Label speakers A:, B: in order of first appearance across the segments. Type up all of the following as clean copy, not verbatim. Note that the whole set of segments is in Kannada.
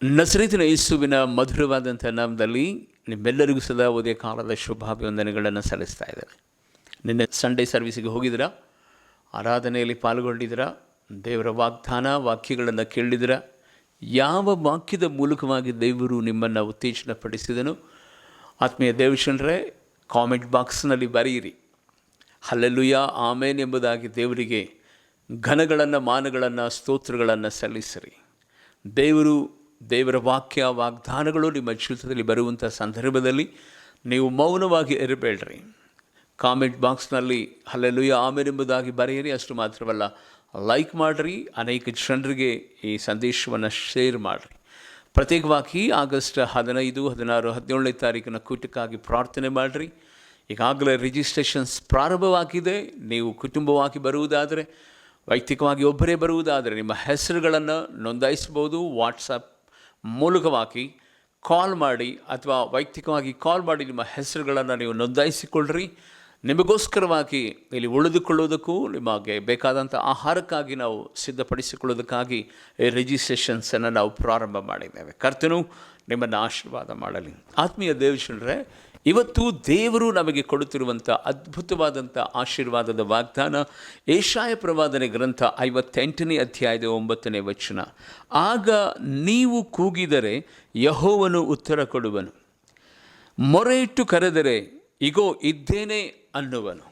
A: ನಸರೇತಿನ ಯೇಸುವಿನ ಮಧುರವಾದಂಥ ನಾಮದಲ್ಲಿ ನಿಮ್ಮೆಲ್ಲರಿಗೂ ಸದಾ ಉದಯ ಕಾಲದ ಶುಭಾಭಿವಂದನೆಗಳನ್ನು ಸಲ್ಲಿಸ್ತಾ ಇದ್ದಾರೆ. ನಿನ್ನೆ ಸಂಡೇ ಸರ್ವಿಸಿಗೆ ಹೋಗಿದ್ದೀರಾ, ಆರಾಧನೆಯಲ್ಲಿ ಪಾಲ್ಗೊಂಡಿದ್ದೀರಾ, ದೇವರ ವಾಕ್ಯಗಳನ್ನು ಕೇಳಿದಿರಾ, ಯಾವ ವಾಕ್ಯದ ಮೂಲಕವಾಗಿ ದೇವರು ನಿಮ್ಮನ್ನು ಉತ್ತೇಜನಪಡಿಸಿದನು? ಆತ್ಮೀಯ ದೇವಶನರೇ, ಕಾಮೆಂಟ್ ಬಾಕ್ಸ್ನಲ್ಲಿ ಬರೆಯಿರಿ. ಹಲ್ಲೆಲೂಯಾ, ಆಮೇನ್ ಎಂಬುದಾಗಿ ದೇವರಿಗೆ ಘನಗಳನ್ನು, ಮಾನಗಳನ್ನು, ಸ್ತೋತ್ರಗಳನ್ನು ಸಲ್ಲಿಸಿರಿ. ದೇವರ ವಾಗ್ದಾನಗಳು ನಿಮ್ಮ ಜೀವಿತದಲ್ಲಿ ಬರುವಂಥ ಸಂದರ್ಭದಲ್ಲಿ ನೀವು ಮೌನವಾಗಿ ಇರಬೇಡ್ರಿ. ಕಾಮೆಂಟ್ ಬಾಕ್ಸ್ನಲ್ಲಿ ಹಲ್ಲೆಲೂಯಾ ಆಮೇನ್ ಎಂಬುದಾಗಿ ಬರೆಯಿರಿ. ಅಷ್ಟು ಮಾತ್ರವಲ್ಲ, ಲೈಕ್ ಮಾಡಿರಿ, ಅನೇಕ ಜನರಿಗೆ ಈ ಸಂದೇಶವನ್ನು ಶೇರ್ ಮಾಡಿರಿ. ಪ್ರತ್ಯೇಕವಾಗಿ ಆಗಸ್ಟ್ 15, 16, 17ನೇ ತಾರೀಕಿನ ಕೂಟಕ್ಕಾಗಿ ಪ್ರಾರ್ಥನೆ ಮಾಡಿರಿ. ಈಗಾಗಲೇ ರಿಜಿಸ್ಟ್ರೇಷನ್ಸ್ ಪ್ರಾರಂಭವಾಗಿದೆ. ನೀವು ಕುಟುಂಬವಾಗಿ ಬರುವುದಾದರೆ, ವೈಯಕ್ತಿಕವಾಗಿ ಒಬ್ಬರೇ ಬರುವುದಾದರೆ ನಿಮ್ಮ ಹೆಸರುಗಳನ್ನು ನೋಂದಾಯಿಸ್ಬೋದು. ವಾಟ್ಸಪ್ ಮೂಲಕವಾಗಿ ಕಾಲ್ ಮಾಡಿ ಅಥವಾ ವೈಯಕ್ತಿಕವಾಗಿ ಕಾಲ್ ಮಾಡಿ ನಿಮ್ಮ ಹೆಸರುಗಳನ್ನು ನೀವು ನೋಂದಾಯಿಸಿಕೊಳ್ಳ್ರಿ. ನಿಮಗೋಸ್ಕರವಾಗಿ ಇಲ್ಲಿ ಉಳಿದುಕೊಳ್ಳೋದಕ್ಕೂ ನಿಮಗೆ ಬೇಕಾದಂಥ ಆಹಾರಕ್ಕಾಗಿ ನಾವು ಸಿದ್ಧಪಡಿಸಿಕೊಳ್ಳೋದಕ್ಕಾಗಿ ರಿಜಿಸ್ಟ್ರೇಷನ್ಸನ್ನು ನಾವು ಪ್ರಾರಂಭ ಮಾಡಿದ್ದೇವೆ. ಕರ್ತನು ನಿಮ್ಮನ್ನು ಆಶೀರ್ವಾದ ಮಾಡಲಿ. ಆತ್ಮೀಯ ದೇವಜನರೇ, ಇವತ್ತು ದೇವರು ನಮಗೆ ಕೊಡುತ್ತಿರುವಂಥ ಅದ್ಭುತವಾದಂಥ ಆಶೀರ್ವಾದದ ವಾಗ್ದಾನ ಯೆಶಾಯ ಪ್ರವಾದನೆ ಗ್ರಂಥ 58ನೇ ಅಧ್ಯಾಯದ 9ನೇ ವಚನ. ಆಗ ನೀವು ಕೂಗಿದರೆ ಯೆಹೋವನು ಉತ್ತರ ಕೊಡುವನು, ಮೊರೆ ಇಟ್ಟು ಕರೆದರೆ ಇಗೋ ಇದ್ದೇನೆ ಅನ್ನುವನು.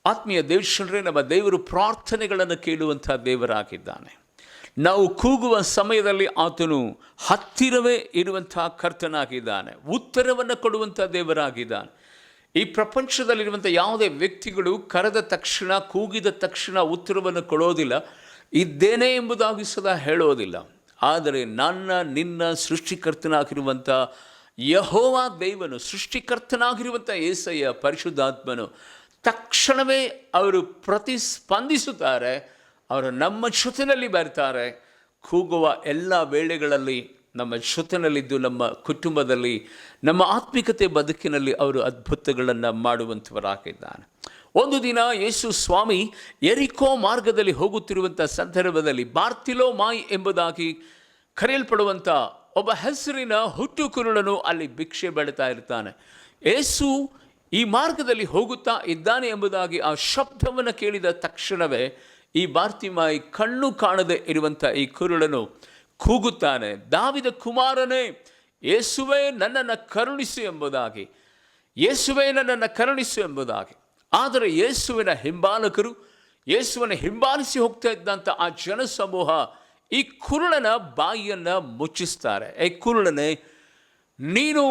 A: ಆತ್ಮೀಯ ದೇವಜನರೇ, ನಮ್ಮ ದೇವರು ಪ್ರಾರ್ಥನೆಗಳನ್ನು ಕೇಳುವಂಥ ದೇವರಾಗಿದ್ದಾನೆ. ನಾವು ಕೂಗುವ ಸಮಯದಲ್ಲಿ ಆತನು ಹತ್ತಿರವೇ ಇರುವಂಥ ಕರ್ತನಾಗಿದ್ದಾನೆ, ಉತ್ತರವನ್ನು ಕೊಡುವಂಥ ದೇವರಾಗಿದ್ದಾನೆ. ಈ ಪ್ರಪಂಚದಲ್ಲಿರುವಂಥ ಯಾವುದೇ ವ್ಯಕ್ತಿಗಳು ಕರೆದ ತಕ್ಷಣ, ಕೂಗಿದ ತಕ್ಷಣ ಉತ್ತರವನ್ನು ಕೊಡೋದಿಲ್ಲ, ಇದ್ದೇನೆ ಎಂಬುದಾಗಿ ಸದಾ ಹೇಳೋದಿಲ್ಲ. ಆದರೆ ನಿನ್ನ ಸೃಷ್ಟಿಕರ್ತನಾಗಿರುವಂಥ ಯೆಹೋವ ದೇವನು, ಸೃಷ್ಟಿಕರ್ತನಾಗಿರುವಂಥ యేసయ్య ಪರಿಶುದ್ಧಾತ್ಮನು ತಕ್ಷಣವೇ ಅವರು ಪ್ರತಿಸ್ಪಂದಿಸುತ್ತಾರೆ. ಅವರು ನಮ್ಮ ಜೊತೆಯಲ್ಲಿ ಬರ್ತಾರೆ. ಕೂಗುವ ಎಲ್ಲ ವೇಳೆಗಳಲ್ಲಿ ನಮ್ಮ ಜೊತೆಯಲ್ಲಿದ್ದು ನಮ್ಮ ಕುಟುಂಬದಲ್ಲಿ, ನಮ್ಮ ಆತ್ಮಿಕತೆ ಬದುಕಿನಲ್ಲಿ ಅವರು ಅದ್ಭುತಗಳನ್ನು ಮಾಡುವಂಥವರಾಗಿದ್ದಾನೆ. ಒಂದು ದಿನ ಯೇಸು ಸ್ವಾಮಿ ಯೆರಿಕೋ ಮಾರ್ಗದಲ್ಲಿ ಹೋಗುತ್ತಿರುವಂಥ ಸಂದರ್ಭದಲ್ಲಿ ಬಾರ್ತಿಲೋಮಾಯ್ ಎಂಬುದಾಗಿ ಕರೆಯಲ್ಪಡುವಂಥ ಒಬ್ಬ ಹೆಸರಿನ ಹುಟ್ಟು ಕುರುಡನು ಅಲ್ಲಿ ಭಿಕ್ಷೆ ಬೇಡ್ತಾ ಇರ್ತಾನೆ. ಯೇಸು ಈ ಮಾರ್ಗದಲ್ಲಿ ಹೋಗುತ್ತಾ ಇದ್ದಾನೆ ಎಂಬುದಾಗಿ ಆ ಶಬ್ದವನ್ನು ಕೇಳಿದ ತಕ್ಷಣವೇ ಈ ಬಾರ್ತಿಮಾಯಿ, ಕಣ್ಣು ಕಾಣದೆ ಇರುವಂಥ ಈ ಕುರುಡನು ಕೂಗುತ್ತಾನೆ, ದಾವಿದ ಕುಮಾರನೇ, ಯೇಸುವೇ ನನ್ನನ್ನು ಕರುಣಿಸು ಎಂಬುದಾಗಿ, ಯೇಸುವೇ ನನ್ನನ್ನು ಕರುಣಿಸು ಎಂಬುದಾಗಿ. ಆದರೆ ಯೇಸುವಿನ ಹಿಂಬಾಲಕರು, ಯೇಸುವನ್ನು ಹಿಂಬಾಲಿಸಿ ಹೋಗ್ತಾ ಇದ್ದಂಥ ಆ ಜನಸಮೂಹ ಈ ಕುರುಡನ ಬಾಯಿಯನ್ನು ಮುಚ್ಚಿಸ್ತಾರೆ. ಏ ಕುರುಡನೇ, ನೀನು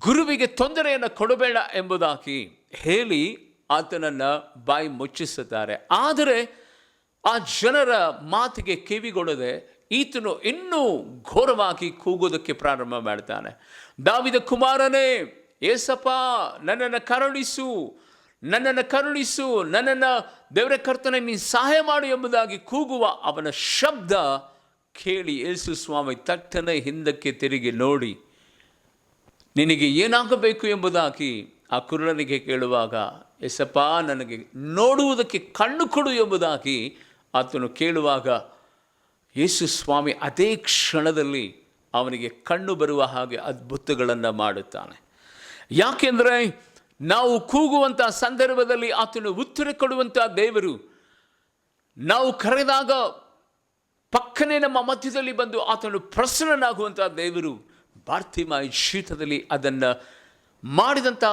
A: ಗುರುವಿಗೆ ತೊಂದರೆಯನ್ನು ಕೊಡಬೇಡ ಎಂಬುದಾಗಿ ಹೇಳಿ ಆತನನ್ನು ಬಾಯಿ ಮುಚ್ಚಿಸುತ್ತಾರೆ. ಆದರೆ ಆ ಜನರ ಮಾತಿಗೆ ಕಿವಿಗೊಡದೆ ಈತನು ಇನ್ನೂ ಘೋರವಾಗಿ ಕೂಗೋದಕ್ಕೆ ಪ್ರಾರಂಭ ಮಾಡ್ತಾನೆ. ದಾವಿದ ಕುಮಾರನೇ, ಏಸಪ್ಪ ನನ್ನನ್ನು ಕರುಣಿಸು, ನನ್ನನ್ನು ಕರುಣಿಸು, ನನ್ನನ್ನು ದೇವರ ಕರ್ತನೆ ನೀನು ಸಹಾಯ ಮಾಡು ಎಂಬುದಾಗಿ ಕೂಗುವ ಅವನ ಶಬ್ದ ಕೇಳಿ ಯೇಸು ಸ್ವಾಮಿ ತಟ್ಟನೆ ಹಿಂದಕ್ಕೆ ತಿರುಗಿ ನೋಡಿ, ನಿನಗೆ ಏನಾಗಬೇಕು ಎಂಬುದಾಗಿ ಆ ಕುರುಡನಿಗೆ ಕೇಳುವಾಗ, ಏಸಪ್ಪ ನನಗೆ ನೋಡುವುದಕ್ಕೆ ಕಣ್ಣು ಕೊಡು ಎಂಬುದಾಗಿ ಆತನು ಕೇಳುವಾಗ ಯೇಸು ಸ್ವಾಮಿ ಅದೇ ಕ್ಷಣದಲ್ಲಿ ಅವನಿಗೆ ಕಣ್ಣು ಬರುವ ಹಾಗೆ ಅದ್ಭುತಗಳನ್ನು ಮಾಡುತ್ತಾನೆ. ಯಾಕೆಂದರೆ ನಾವು ಕೂಗುವಂಥ ಸಂದರ್ಭದಲ್ಲಿ ಆತನು ಉತ್ತರ ಕೊಡುವಂಥ ದೇವರು. ನಾವು ಕರೆದಾಗ ಪಕ್ಕನೆ ನಮ್ಮ ಮಧ್ಯದಲ್ಲಿ ಬಂದು ಆತನು ಪ್ರಸನ್ನನಾಗುವಂಥ ದೇವರು. ಬಾರ್ತಿಮಾಯಿ ಜೀವಿತದಲ್ಲಿ ಅದನ್ನು ಮಾಡಿದಂಥ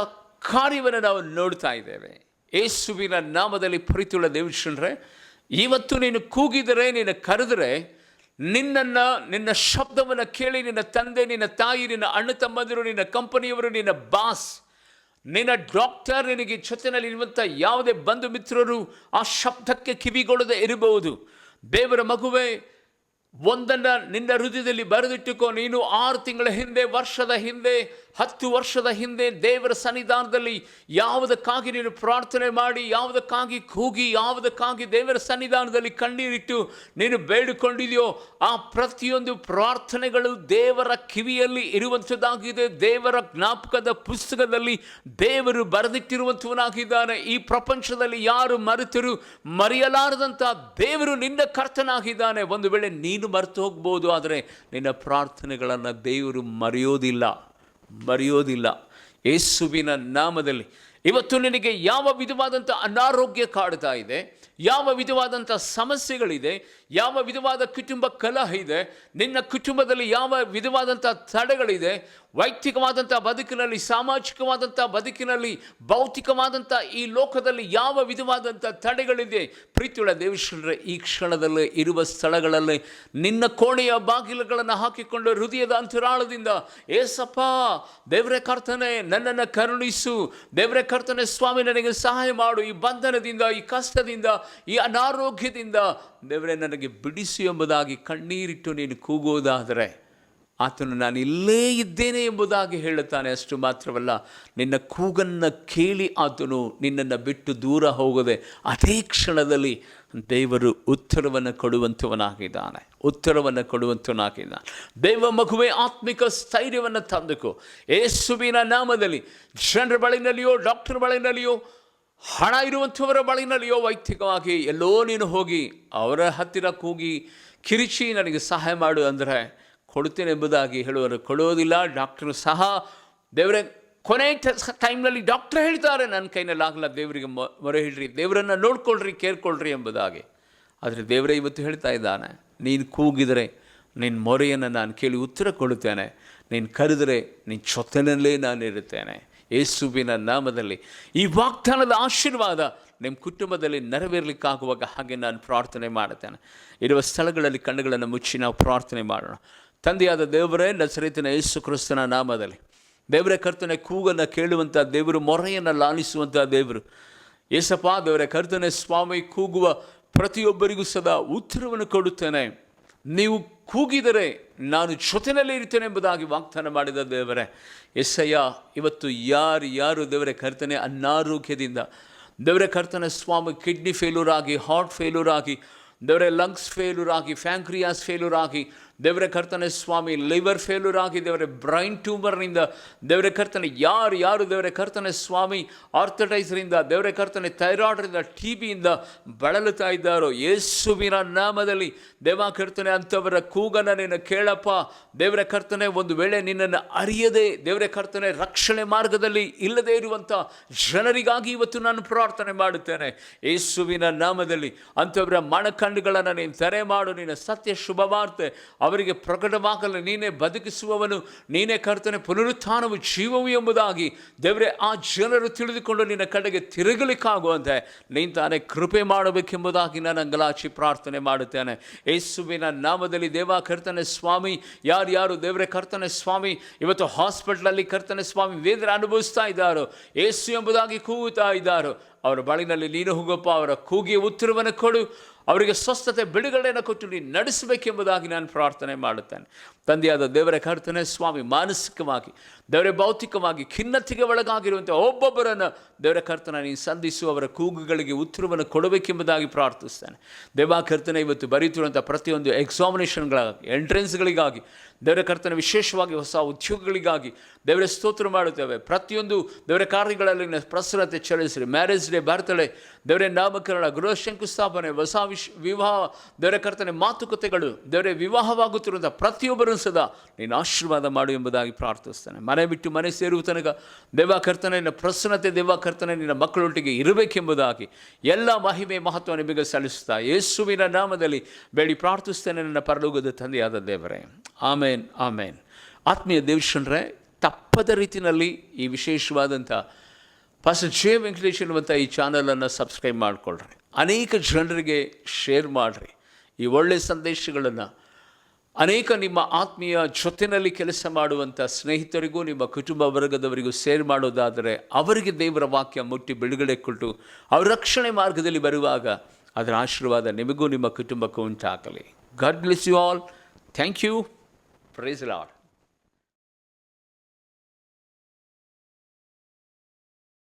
A: ಕಾರ್ಯವನ್ನು ನಾವು ನೋಡ್ತಾ ಇದ್ದೇವೆ. ಯೇಸುವಿನ ನಾಮದಲ್ಲಿ ಪ್ರೀತಿಯುಳ್ಳ ದೇವಜನರೇ, ಇವತ್ತು ನೀನು ಕೂಗಿದರೆ, ನೀನು ಕರೆದರೆ, ನಿನ್ನ ಶಬ್ದವನ್ನು ಕೇಳಿ ನಿನ್ನ ತಂದೆ, ನಿನ್ನ ತಾಯಿ, ನಿನ್ನ ಅಣ್ಣ ತಮ್ಮಂದಿರು, ನಿನ್ನ ಕಂಪನಿಯವರು, ನಿನ್ನ ಬಾಸ್, ನಿನ್ನ ಡಾಕ್ಟರ್, ನಿನಗೆ ಜೊತೆಯಲ್ಲಿರುವಂಥ ಯಾವುದೇ ಬಂಧು ಮಿತ್ರರು ಆ ಶಬ್ದಕ್ಕೆ ಕಿವಿಗೊಳ್ಳದೆ ಇರಬಹುದು. ದೇವರ ಮಗುವೇ, ಒಂದನ್ನು ನಿನ್ನ ಹೃದಯದಲ್ಲಿ ಬರೆದಿಟ್ಟುಕೋ. ನೀನು 6 ತಿಂಗಳ ಹಿಂದೆ, ವರ್ಷದ ಹಿಂದೆ 10 ವರ್ಷದ ಹಿಂದೆ ದೇವರ ಸನ್ನಿಧಾನದಲ್ಲಿ ಯಾವುದಕ್ಕಾಗಿ ನೀನು ಪ್ರಾರ್ಥನೆ ಮಾಡಿ, ಯಾವುದಕ್ಕಾಗಿ ಕೂಗಿ, ಯಾವುದಕ್ಕಾಗಿ ದೇವರ ಸನ್ನಿಧಾನದಲ್ಲಿ ಕಣ್ಣೀರಿಟ್ಟು ನೀನು ಬೇಡಿಕೊಂಡಿದೆಯೋ ಆ ಪ್ರತಿಯೊಂದು ಪ್ರಾರ್ಥನೆಗಳು ದೇವರ ಕಿವಿಯಲ್ಲಿ ಇರುವಂಥದ್ದಾಗಿದೆ. ದೇವರ ಜ್ಞಾಪಕದ ಪುಸ್ತಕದಲ್ಲಿ ದೇವರು ಬರೆದಿಟ್ಟಿರುವಂಥವನಾಗಿದ್ದಾನೆ. ಈ ಪ್ರಪಂಚದಲ್ಲಿ ಯಾರು ಮರೆತರು ಮರೆಯಲಾರದಂಥ ದೇವರು ನಿನ್ನ ಕರ್ತನಾಗಿದ್ದಾನೆ. ಒಂದು ವೇಳೆ ನೀನು ಮರೆತು ಹೋಗ್ಬೋದು, ಆದರೆ ನಿನ್ನ ಪ್ರಾರ್ಥನೆಗಳನ್ನು ದೇವರು ಮರೆಯೋದಿಲ್ಲ. ಯೇಸುವಿನ ನಾಮದಲ್ಲಿ ಇವತ್ತು ನಿನಗೆ ಯಾವ ವಿಧವಾದಂಥ ಅನಾರೋಗ್ಯ ಕಾಡ್ತಾ ಇದೆ, ಯಾವ ವಿಧವಾದಂಥ ಸಮಸ್ಯೆಗಳಿದೆ, ಯಾವ ವಿಧವಾದ ಕುಟುಂಬ ಕಲಹ ಇದೆ, ನಿನ್ನ ಕುಟುಂಬದಲ್ಲಿ ಯಾವ ವಿಧವಾದಂಥ ತಡೆಗಳಿದೆ, ವೈಯಕ್ತಿಕವಾದಂಥ ಬದುಕಿನಲ್ಲಿ, ಸಾಮಾಜಿಕವಾದಂಥ ಬದುಕಿನಲ್ಲಿ, ಭೌತಿಕವಾದಂಥ ಈ ಲೋಕದಲ್ಲಿ ಯಾವ ವಿಧವಾದಂಥ ತಡೆಗಳಿದೆ, ಪ್ರೀತಿಯುಳ್ಳ ದೇವಶ್ರೀ ಈ ಕ್ಷಣದಲ್ಲೇ ಇರುವ ಸ್ಥಳಗಳಲ್ಲಿ ನಿನ್ನ ಕೋಣೆಯ ಬಾಗಿಲುಗಳನ್ನು ಹಾಕಿಕೊಂಡು ಹೃದಯದ ಅಂತರಾಳದಿಂದ ಏಸಪ್ಪ ದೇವರೇ ಕರ್ತನೆ ನನ್ನನ್ನು ಕರುಣಿಸು, ದೇವರೇ ಕರ್ತನೆ ಸ್ವಾಮಿ ನನಗೆ ಸಹಾಯ ಮಾಡು, ಈ ಬಂಧನದಿಂದ, ಈ ಕಷ್ಟದಿಂದ, ಈ ಅನಾರೋಗ್ಯದಿಂದ ದೇವರೇ ನನಗೆ ಬಿಡಿಸು ಎಂಬುದಾಗಿ ಕಣ್ಣೀರಿಟ್ಟು ನೀನು ಕೂಗೋದಾದರೆ ಆತನು ನಾನು ಇಲ್ಲೇ ಇದ್ದೇನೆ ಎಂಬುದಾಗಿ ಹೇಳುತ್ತಾನೆ. ಅಷ್ಟು ಮಾತ್ರವಲ್ಲ, ನಿನ್ನ ಕೂಗನ್ನು ಕೇಳಿ ಆತನು ನಿನ್ನನ್ನು ಬಿಟ್ಟು ದೂರ ಹೋಗದೆ ಅದೇ ಕ್ಷಣದಲ್ಲಿ ದೇವರು ಉತ್ತರವನ್ನು ಕೊಡುವಂಥವನಾಗಿದ್ದಾನೆ. ದೇವ ಮಗುವೆ ಆತ್ಮಿಕ ಸ್ಥೈರ್ಯವನ್ನು ತಂದುಕೋ. ಯೇಸುವಿನ ನಾಮದಲ್ಲಿ ಜನರ ಬಳಿನಲ್ಲಿಯೋ, ಡಾಕ್ಟರ್ ಬಳಿನಲ್ಲಿಯೋ, ಹಣ ಇರುವಂಥವರ ಬಳಿನಲ್ಲಿಯೋ, ವೈಯಕ್ತಿಕವಾಗಿ ಎಲ್ಲೋ ನೀನು ಹೋಗಿ ಅವರ ಹತ್ತಿರ ಕೂಗಿ ಕಿರಿಚಿ ನನಗೆ ಸಹಾಯ ಮಾಡು ಅಂದರೆ ಕೊಡುತ್ತೇನೆ ಎಂಬುದಾಗಿ ಹೇಳುವರು, ಕೊಡೋದಿಲ್ಲ. ಡಾಕ್ಟರ್ ಸಹ ದೇವರೇ ಕೊನೆ ಟೈಮ್ನಲ್ಲಿ ಡಾಕ್ಟರ್ ಹೇಳ್ತಾರೆ ನನ್ನ ಕೈನಲ್ಲಿ ಆಗಲ್ಲ, ದೇವರಿಗೆ ಮೊರೆ ಹಿಡ್ರಿ, ದೇವರನ್ನು ನೋಡ್ಕೊಳ್ರಿ, ಕೇರ್ಕೊಳ್ರಿ ಎಂಬುದಾಗಿ. ಆದರೆ ದೇವರೇ ಇವತ್ತು ಹೇಳ್ತಾ ಇದ್ದಾನೆ, ನೀನು ಕೂಗಿದರೆ ನಿನ್ನ ಮೊರೆಯನ್ನು ನಾನು ಕೇಳಿ ಉತ್ತರ ಕೊಡುತ್ತೇನೆ, ನೀನು ಕರೆದರೆ ನಿನ್ನ ಜೊತೆಯಲ್ಲೇ ನಾನಿರುತ್ತೇನೆ. ಯೇಸುವಿನ ನಾಮದಲ್ಲಿ ಈ ವಾಗ್ದಾನದ ಆಶೀರ್ವಾದ ನಿಮ್ಮ ಕುಟುಂಬದಲ್ಲಿ ನೆರವೇರಲಿಕ್ಕಾಗುವಾಗ ಹಾಗೆ ನಾನು ಪ್ರಾರ್ಥನೆ ಮಾಡುತ್ತೇನೆ. ಇರುವ ಸ್ಥಳಗಳಲ್ಲಿ ಕಣ್ಣುಗಳನ್ನು ಮುಚ್ಚಿ ನಾವು ಪ್ರಾರ್ಥನೆ ಮಾಡೋಣ. ತಂದೆಯಾದ ದೇವರೇ, ನಜರೇತಿನ ಯೇಸು ಕ್ರಿಸ್ತನ ನಾಮದಲ್ಲಿ ದೇವರೇ ಕರ್ತನೆ ಕೂಗನ್ನು ಕೇಳುವಂಥ ದೇವರು, ಮೊರೆಯನ್ನು ಲಾಲಿಸುವಂಥ ದೇವರು ಯೇಸಪ್ಪ, ದೇವರೇ ಕರ್ತನೆ ಸ್ವಾಮಿ, ಕೂಗುವ ಪ್ರತಿಯೊಬ್ಬರಿಗೂ ಸದಾ ಉತ್ತರವನ್ನು ಕೊಡುತ್ತೇನೆ. ನೀವು ಕೂಗಿದರೆ ನಾನು ಜೊತೆಯಲ್ಲೇ ಇರ್ತೇನೆ ಎಂಬುದಾಗಿ ವಾಗ್ದಾನ ಮಾಡಿದ ದೇವರೇ ಎಸ್ಸಯ್ಯ, ಇವತ್ತು ಯಾರು ದೇವರೇ ಕರ್ತನೆ ಅನಾರೋಗ್ಯದಿಂದ, ದೇವರೇ ಕರ್ತನೆ ಸ್ವಾಮಿ, ಕಿಡ್ನಿ ಫೇಲ್ಯೂರ್ ಆಗಿ, ಹಾರ್ಟ್ ಫೇಲ್ಯೂರ್ ಆಗಿ, ದೇವರೇ ಲಂಗ್ಸ್ ಫೇಲ್ಯೂರ್ ಆಗಿ, ಫ್ಯಾಂಕ್ರಿಯಾಸ್ ಫೇಲ್ಯೂರ್ ಆಗಿ, ದೇವರೇ ಕರ್ತನೆ ಸ್ವಾಮಿ ಲಿವರ್ ಫೇಲ್ಯೂರ್ ಆಗಿ, ದೇವರೇ ಬ್ರೈನ್ ಟ್ಯೂಮರ್ನಿಂದ, ದೇವರೇ ಕರ್ತನೆ ಯಾರು ದೇವರೇ ಕರ್ತನೆ ಸ್ವಾಮಿ ಆರ್ಥರೈಟ್ಸ್ರಿಂದ, ದೇವರೇ ಕರ್ತನೆ ಥೈರಾಯ್ಡ್ರಿಂದ, ಟಿಬಿಯಿಂದ ಬಳಲುತ್ತಾ ಇದ್ದಾರೋ ಯೇಸುವಿನ ನಾಮದಲ್ಲಿ ದೇವ ಕರ್ತನೆ ಅಂಥವರ ಕೂಗನ್ನು ನೀನು ಕೇಳಪ್ಪ. ದೇವರೇ ಕರ್ತನೆ ಒಂದು ವೇಳೆ ನಿನ್ನನ್ನು ಅರಿಯದೆ ದೇವರೇ ಕರ್ತನೆ ರಕ್ಷಣೆ ಮಾರ್ಗದಲ್ಲಿ ಇಲ್ಲದೇ ಇರುವಂಥ ಜನರಿಗಾಗಿ ಇವತ್ತು ನಾನು ಪ್ರಾರ್ಥನೆ ಮಾಡುತ್ತೇನೆ. ಯೇಸುವಿನ ನಾಮದಲ್ಲಿ ಅಂಥವರ ಮನಕಣ್ಣುಗಳನ್ನು ನೀನು ತೆರೆ ಮಾಡು. ನಿನ್ನ ಸತ್ಯ ಶುಭ ವಾರ್ತೆ ಅವರಿಗೆ ಪ್ರಕಟವಾಗಲು ನೀನೇ ಬದುಕಿಸುವವನು, ನೀನೇ ಕರ್ತನೆ ಪುನರುತ್ಥಾನವು ಜೀವವು ಎಂಬುದಾಗಿ ದೇವರೇ ಆ ಜನರು ತಿಳಿದುಕೊಂಡು ನಿನ್ನ ಕಡೆಗೆ ತಿರುಗಲಿಕ್ಕಾಗುವಂತೆ ನೀನು ತಾನೇ ಕೃಪೆ ಮಾಡಬೇಕೆಂಬುದಾಗಿ ನಾನು ಅಂಗಲಾಚಿ ಪ್ರಾರ್ಥನೆ ಮಾಡುತ್ತೇನೆ. ಯೇಸುವಿನ ನಾಮದಲ್ಲಿ ದೇವ ಕರ್ತನೆ ಸ್ವಾಮಿ, ಯಾರು ದೇವರೇ ಕರ್ತನೆ ಸ್ವಾಮಿ ಇವತ್ತು ಹಾಸ್ಪಿಟ್ಲಲ್ಲಿ ಕರ್ತನೆ ಸ್ವಾಮಿ ವೇದನೆ ಅನುಭವಿಸ್ತಾ ಇದ್ದಾರೋ, ಯೇಸು ಎಂಬುದಾಗಿ ಕೂಗುತ್ತಾ ಇದ್ದಾರೋ, ಅವರ ಬಳಿನಲ್ಲಿ ನೀನು ಹೋಗಪ್ಪ, ಅವರ ಕೂಗಿಯ ಉತ್ತರವನ್ನು ಕೊಡು, ಅವರಿಗೆ ಸ್ವಸ್ಥತೆ ಬಿಡುಗಡೆಯನ್ನು ಕೊಟ್ಟು ನೀನು ನಡೆಸಬೇಕೆಂಬುದಾಗಿ ನಾನು ಪ್ರಾರ್ಥನೆ ಮಾಡುತ್ತೇನೆ. ತಂದೆಯಾದ ದೇವರ ಕರ್ತನೆ ಸ್ವಾಮಿ, ಮಾನಸಿಕವಾಗಿ ದೇವರೇ ಭೌತಿಕವಾಗಿ ಖಿನ್ನತೆಗೆ ಒಳಗಾಗಿರುವಂಥ ಒಬ್ಬೊಬ್ಬರನ್ನು ದೇವರ ಕರ್ತನ ನೀನು ಸಂಧಿಸು, ಅವರ ಕೂಗುಗಳಿಗೆ ಉತ್ತರವನ್ನು ಕೊಡಬೇಕೆಂಬುದಾಗಿ ಪ್ರಾರ್ಥಿಸ್ತೇನೆ. ದೇವ ಕರ್ತನೆ ಇವತ್ತು ಬರೀತಿರುವಂಥ ಪ್ರತಿಯೊಂದು ಎಕ್ಸಾಮಿನೇಷನ್ಗಳಾಗಿ, ಎಂಟ್ರೆನ್ಸ್ಗಳಿಗಾಗಿ, ದೇವರ ಕರ್ತನ ವಿಶೇಷವಾಗಿ ಹೊಸ ಉದ್ಯೋಗಗಳಿಗಾಗಿ ದೇವರ ಸ್ತೋತ್ರ ಮಾಡುತ್ತೇವೆ. ಪ್ರತಿಯೊಂದು ದೇವರ ಕಾರ್ಯಗಳಲ್ಲಿ ಪ್ರಸರತೆ ಚಲಿಸ್ರಿ. ಮ್ಯಾರೇಜ್ ಡೇ, ಬರ್ತಡೇ, ದೇವರೇ ನಾಮಕರಣ, ಗೃಹ ಶಂಕುಸ್ಥಾಪನೆ, ಹೊಸ ವಿವಾಹ, ದೇವರ ಕರ್ತನೆ ಮಾತುಕತೆಗಳು, ದೇವರೇ ವಿವಾಹವಾಗುತ್ತಿರುವಂಥ ಪ್ರತಿಯೊಬ್ಬರೂ ಸದಾ ನೀನು ಆಶೀರ್ವಾದ ಮಾಡು ಎಂಬುದಾಗಿ ಪ್ರಾರ್ಥಿಸ್ತೇನೆ. ಮನೆ ಬಿಟ್ಟು ಮನೆ ಸೇರುವ ತನಕ ದೇವ ಕರ್ತನೆ ನಿನ್ನ ಪ್ರಸನ್ನತೆ, ದೇವ ಕರ್ತನೆ ನಿನ್ನ ಮಕ್ಕಳೊಟ್ಟಿಗೆ ಇರಬೇಕೆಂಬುದಾಗಿ ಎಲ್ಲ ಮಹಿಮೆ ಮಹತ್ವ ನಿಮಗೆ ಸಲ್ಲಿಸ್ತಾ ಯೇಸುವಿನ ನಾಮದಲ್ಲಿ ಬೇಡಿ ಪ್ರಾರ್ಥಿಸ್ತೇನೆ ನನ್ನ ಪರಲೋಕದ ತಂದೆಯಾದ ದೇವರೇ. ಆಮೇನ್, ಆಮೇನ್. ಆತ್ಮೀಯ ದೇವಶನರೇ, ತಪ್ಪದ ರೀತಿಯಲ್ಲಿ ಈ ವಿಶೇಷವಾದಂಥ ಪಾಸ್ಟರ್ ಜೆ ವೆಂಕಟೇಶ್ ಎನ್ನುವಂಥ ಈ ಚಾನಲನ್ನು ಸಬ್ಸ್ಕ್ರೈಬ್ ಮಾಡಿಕೊಳ್ಳ್ರಿ, ಅನೇಕ ಜನರಿಗೆ ಶೇರ್ ಮಾಡಿರಿ. ಈ ಒಳ್ಳೆಯ ಸಂದೇಶಗಳನ್ನು ಅನೇಕ ನಿಮ್ಮ ಆತ್ಮೀಯ ಜೊತೆಯಲ್ಲಿ ಕೆಲಸ ಮಾಡುವಂಥ ಸ್ನೇಹಿತರಿಗೂ, ನಿಮ್ಮ ಕುಟುಂಬ ವರ್ಗದವರಿಗೂ ಶೇರ್ ಮಾಡೋದಾದರೆ ಅವರಿಗೆ ದೇವರ ವಾಕ್ಯ ಮುಟ್ಟಿ ಬಿಡುಗಡೆ ಕೊಟ್ಟು ಅವರ ರಕ್ಷಣೆ ಮಾರ್ಗದಲ್ಲಿ ಬರುವಾಗ ಅದರ ಆಶೀರ್ವಾದ ನಿಮಗೂ ನಿಮ್ಮ ಕುಟುಂಬಕ್ಕೂ ಉಂಟಾಗಲಿ. God bless you all. Thank you. Praise lord.